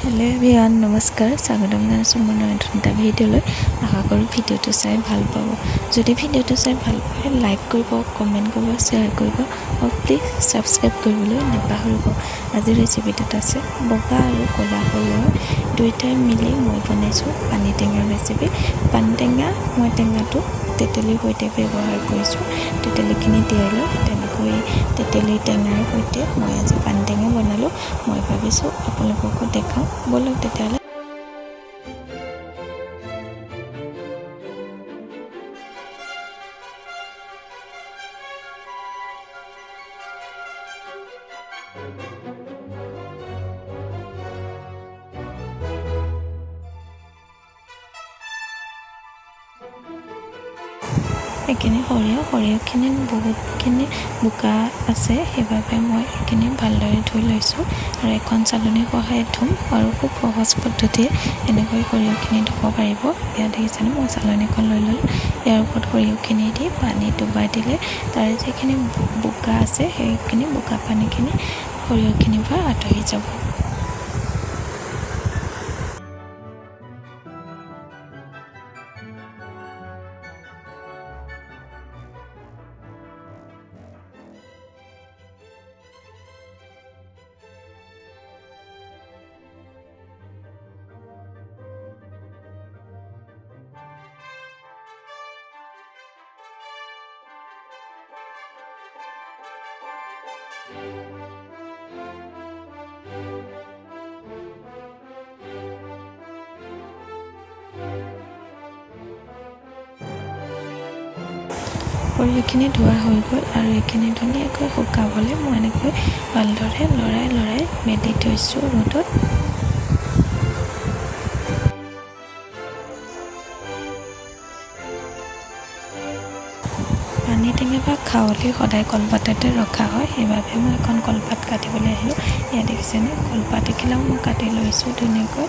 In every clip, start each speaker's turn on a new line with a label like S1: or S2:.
S1: Hello everyone नमस्कार स्वागतम जानाइছোঁ মোৰ নতুন এটা ভিডিঅ'লৈ আশা কৰোঁ ভিডিঅ'টো চাই ভাল পাব যদি ভিডিঅ'টো চাই ভাল পায় লাইক কৰিব কমেণ্ট কৰিব শ্বেয়াৰ কৰিব আৰু প্লিজ সাবস্ক্ৰাইব কৰিবলৈ নাপাহৰিব আজিৰ ৰেচিপিটোত আছে বগা আৰু ক'লা সৰিয়হ দুইটাই মিলি মই বনাইছোঁ পানী টেঙা ৰেচিপি পানী টেঙা মই টেঙাটো তেতেলীৰ সৈতে ব্যৱহাৰ কৰিছোঁ তেতেলীখিনি তিয়াই লৈ তেনেকৈ তেতেলী টেঙাৰ সৈতে মই আজি পানী টেঙা বনালোঁ মই ভাবিছোঁ আপোনালোককো দেখাওঁ বলক তেতিয়াহ'লে এইখিনি সৰিয়হখিনি বহুতখিনি বোকা আছে সেইবাবে মই এইখিনি ভালদৰে ধুই লৈছোঁ আৰু এখন চালনীৰ সহায়ত ধুম আৰু খুব সহজ পদ্ধতিয়ে এনেকৈ সৰিয়হখিনি ধুব পাৰিব ইয়াত দেখিছেনে মই চালনীখন লৈ ল'লোঁ ইয়াৰ ওপৰত সৰিয়হখিনি দি পানী ডুবাই দিলে তাৰ যিখিনি বোকা আছে সেইখিনি বোকা পানীখিনি সৰিয়হখিনিৰ পৰা আঁতৰি যাব সৰিয়হখিনি ধোৱা হৈ গ'ল আৰু এইখিনি ধুনীয়াকৈ শুকাবলৈ মই এনেকৈ ভালদৰে লৰাই মেলি থৈছোঁ ৰ'দত পানী টেঙা বা খাৱলি সদায় কলপাততে ৰখা হয় সেইবাবে মই এখন কলপাত কাটিবলৈ আহিলোঁ ইয়াত দেখিছেনে কলপাত এখিলাও মই কাটি লৈছোঁ ধুনীয়াকৈ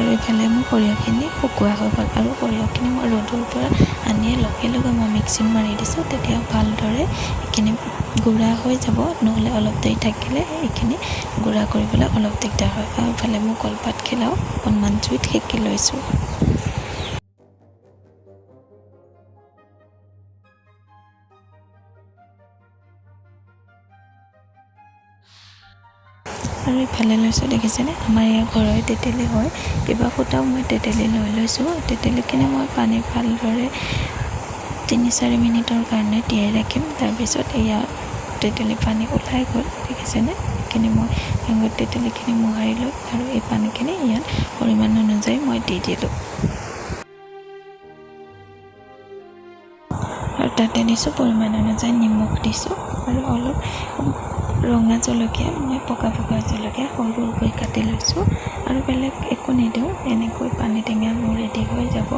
S1: আৰু এইফালে মোৰ সৰিয়হখিনি শুকোৱা হৈ গ'ল আৰু সৰিয়হখিনি মই ৰ'দৰ পৰা আনিয়ে লগে মই মিক্সিত মাৰি দিছোঁ তেতিয়া ভালদৰে এইখিনি গুড়া হৈ যাব নহ'লে অলপ দেৰি থাকিলে এইখিনি গুড়া কৰিবলৈ অলপ দিগদাৰ হয় আৰু এইফালে মই কলপাতখিলাও অকণমান জুইত সেকি লৈছোঁ আৰু ইফালে লৈছোঁ দেখিছেনে আমাৰ ইয়াৰ ঘৰৰে তেতেলী হয় কিবা ফুটাও মই তেতেলী লৈ লৈছোঁ তেতেলীখিনি মই পানী ভালদৰে 3-4 মিনিটৰ কাৰণে তিয়াই ৰাখিম তাৰপিছত ইয়াৰ তেতেলী পানী ওলাই গ'ল দেখিছেনে এইখিনি মই তেতেলীখিনি মোহাৰি লৈ আৰু এই পানীখিনি ইয়াত পৰিমাণ অনুযায়ী মই দি দিলোঁ আৰু তাতে দিছোঁ পৰিমাণ অনুযায়ী নিমখ দিছোঁ আৰু অলপ ৰঙা জলকীয়া মই পকা জলকীয়া সৰু সৰুকৈ কাটি লৈছোঁ আৰু বেলেগ একো নিদিওঁ এনেকৈ পানী টেঙা মোৰ ৰেডি হৈ যাব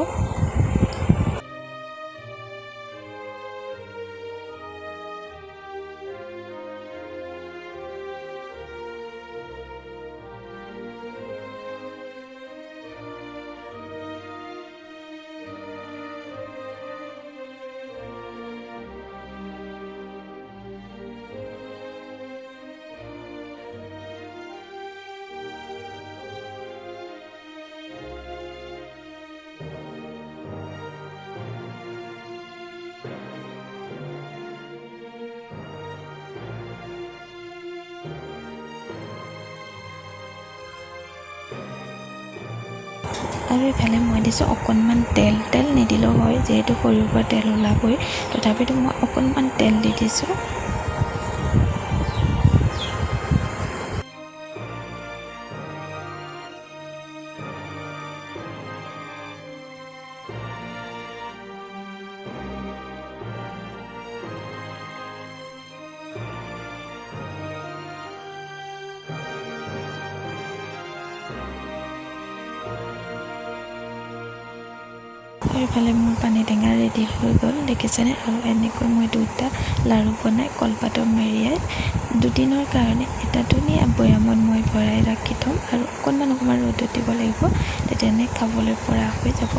S1: আৰু এইফালে মই দিছোঁ অকণমান তেল নিদিলেও হয় যিহেতু সৰিয়হৰ পৰা তেল ওলাবই তথাপিতো মই অকণমান তেল দি দিছোঁ এইফালে মোৰ পানী টেঙা ৰেডি হৈ গ'ল দেখিছেনে আৰু এনেকৈ মই দুটা লাড়ু বনাই কলপাতত মেৰিয়াই দুদিনৰ কাৰণে এটা ধুনীয়া বৈয়ামত মই ভৰাই ৰাখি থ'ম আৰু অকণমান ৰ'দত দিব লাগিব, তেতিয়া খাবলৈ পৰা হৈ যাব।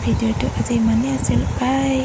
S1: ভিডিঅ'টো আজি ইমানেই আছিল, বাই।